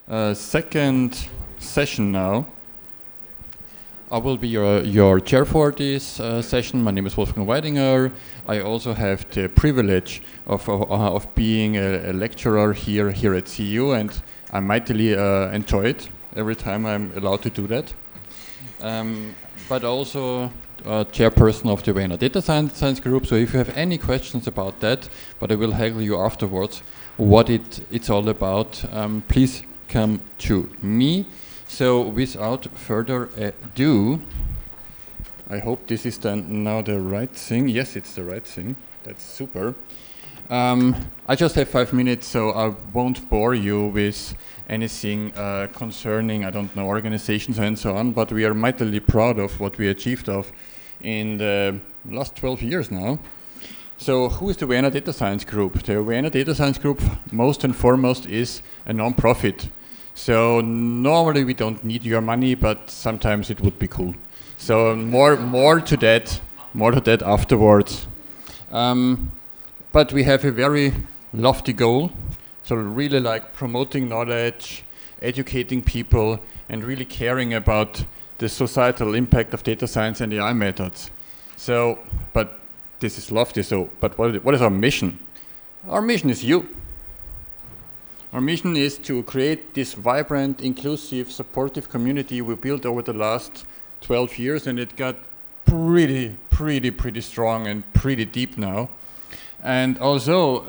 second session now. I will be your chair for this session. My name is Wolfgang Weidinger. I also have the privilege of being a lecturer here at CU, and I mightily enjoy it every time I'm allowed to do that. But also chairperson of the Vienna Data Science Group. So if you have any questions about that, but I will haggle you afterwards, what it's all about, please come to me. So without further ado, I hope this is now the right thing. Yes, it's the right thing. That's super. I just have 5 minutes, so I won't bore you with anything concerning, I don't know, organizations and so on, but we are mightily proud of what we achieved in the last 12 years now. So who is the Vienna Data Science Group? The Vienna Data Science Group, most and foremost, is a non-profit. So normally we don't need your money, but sometimes it would be cool. So more to that afterwards. But we have a very lofty goal. So really like promoting knowledge, educating people, and really caring about the societal impact of data science and AI methods. So, but this is lofty. So, but what is our mission? Our mission is you. Our mission is to create this vibrant, inclusive, supportive community we built over the last 12 years, and it got pretty strong and pretty deep now. And also,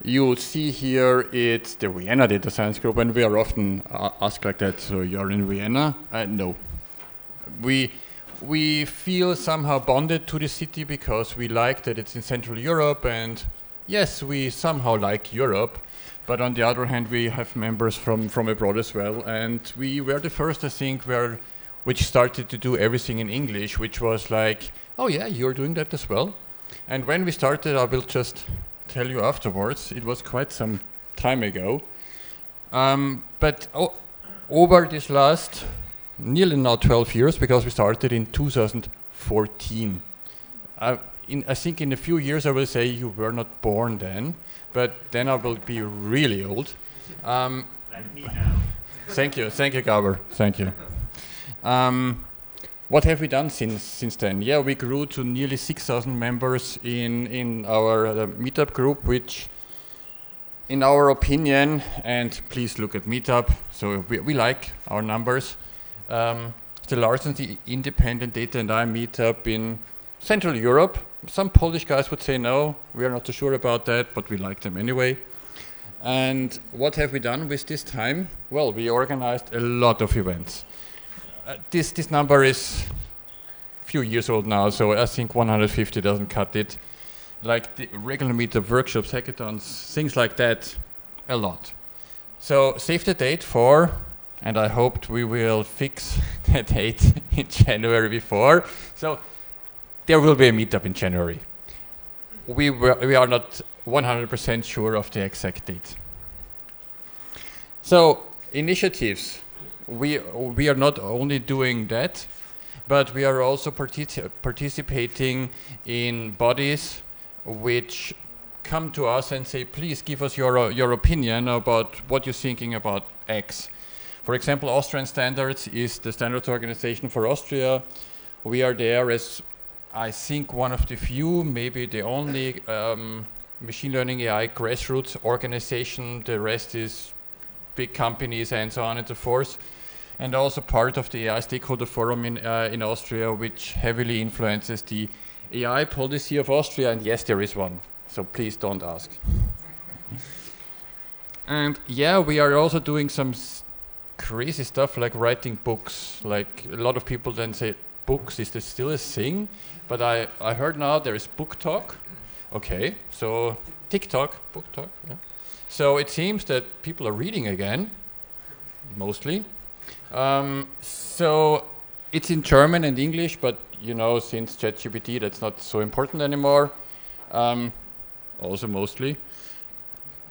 you see here it's the Vienna Data Science Group, and we are often asked like that, so you're in Vienna? No. We feel somehow bonded to the city because we like that it's in Central Europe, and yes, we somehow like Europe. But on the other hand, we have members from abroad as well, and we were the first, I think, which started to do everything in English, which was like, oh yeah, you're doing that as well. And when we started, I will just tell you afterwards, it was quite some time ago. But over this last nearly now 12 years, because we started in 2014. I think in a few years I will say you were not born then, but then I will be really old. Like me now. Thank you, Gabor. Thank you. What have we done since then? Yeah, we grew to nearly 6,000 members in our Meetup group, which, in our opinion, and please look at Meetup, so we like our numbers, the largest independent data and AI meetup in Central Europe. Some Polish guys would say no, we are not too sure about that, but we like them anyway. And what have we done with this time? Well, we organized a lot of events. This number is a few years old now, so I think 150 doesn't cut it. Like the regular meetup, workshops, hackathons, things like that, a lot. So save the date for, and I hoped we will fix the date in January before. So there will be a meetup in January. We are not 100% sure of the exact date. So initiatives. We are not only doing that, but we are also participating in bodies which come to us and say, please give us your opinion about what you're thinking about X. For example, Austrian Standards is the standards organization for Austria. We are there as, I think, one of the few, maybe the only machine learning AI grassroots organization. The rest is big companies and so on and so forth. And also part of the AI Stakeholder Forum in Austria, which heavily influences the AI policy of Austria. And yes, there is one, so please don't ask. And yeah, we are also doing some crazy stuff like writing books. Like a lot of people then say, books, is this still a thing? But I heard now there is book talk. Okay, so TikTok, book talk. Yeah. So it seems that people are reading again, mostly. So it's in German and English, but you know, since ChatGPT, that's not so important anymore. Also mostly.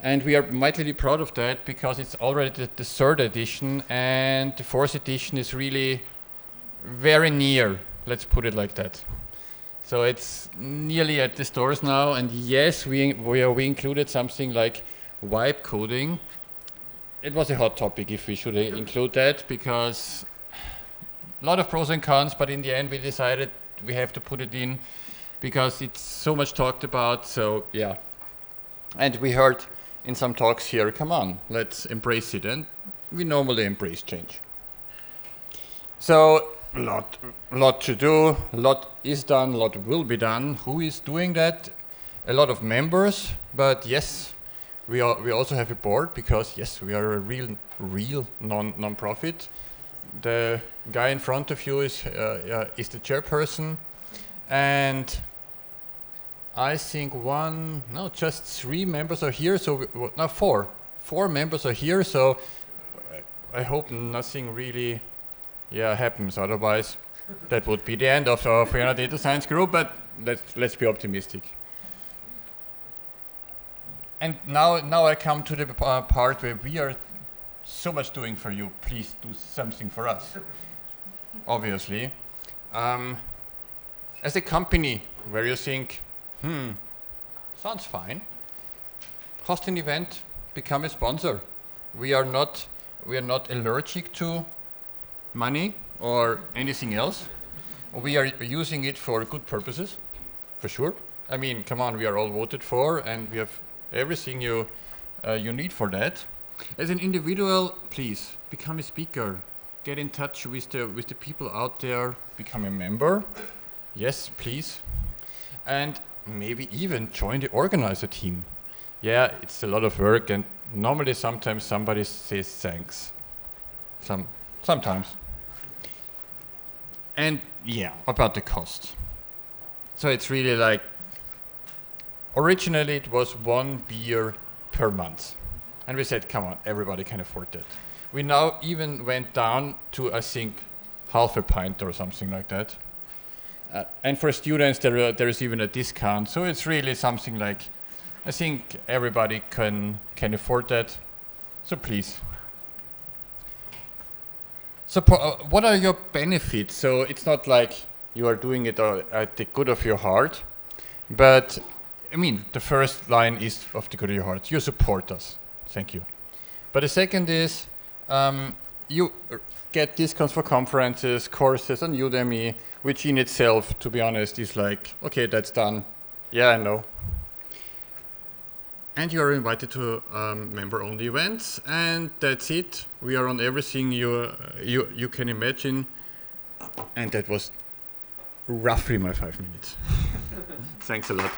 And we are mightily proud of that because it's already the third edition, and the fourth edition is really very near, let's put it like that. So it's nearly at the stores now, and yes, we included something like vibe coding. it was a hot topic if we should include that, because a lot of pros and cons, but in the end we decided we have to put it in because it's so much talked about. So yeah, and we heard in some talks here, come on, let's embrace it, and we normally embrace change. So lot to do, lot is done, lot will be done. Who is doing that? A lot of members, but yes, we also have a board, because yes, we are a real non-profit. The guy in front of you is the chairperson, and I think just 3 members are here. So four members are here. So I hope nothing really happens. Otherwise, that would be the end of Vienna Data Science Group. But let's be optimistic. And now I come to the part where we are so much doing for you. Please do something for us. Obviously, as a company where you think, sounds fine, host an event, become a sponsor. We are not allergic to money or anything else. We are using it for good purposes, for sure. I mean, come on, we are all voted for, and we have everything you need for that. As an individual, please become a speaker. Get in touch with the people out there. Become a member. Yes, please. And maybe even join the organizer team. Yeah, it's a lot of work, and normally sometimes somebody says thanks. Sometimes. And yeah, about the cost. So it's really like, originally it was 1 beer per month. And we said, come on, everybody can afford that. We now even went down to, I think, half a pint or something like that. And for students, there is even a discount. So it's really something like, I think everybody can afford that. So please. So what are your benefits? So it's not like you are doing it at the good of your heart, but I mean, the first line is of the good of your heart. You support us. Thank you. But the second is, you get discounts for conferences, courses on Udemy, which in itself, to be honest, is like, okay, that's done. Yeah, I know. And you are invited to member-only events, and that's it. We are on everything you can imagine, and that was roughly my 5 minutes. Thanks a lot.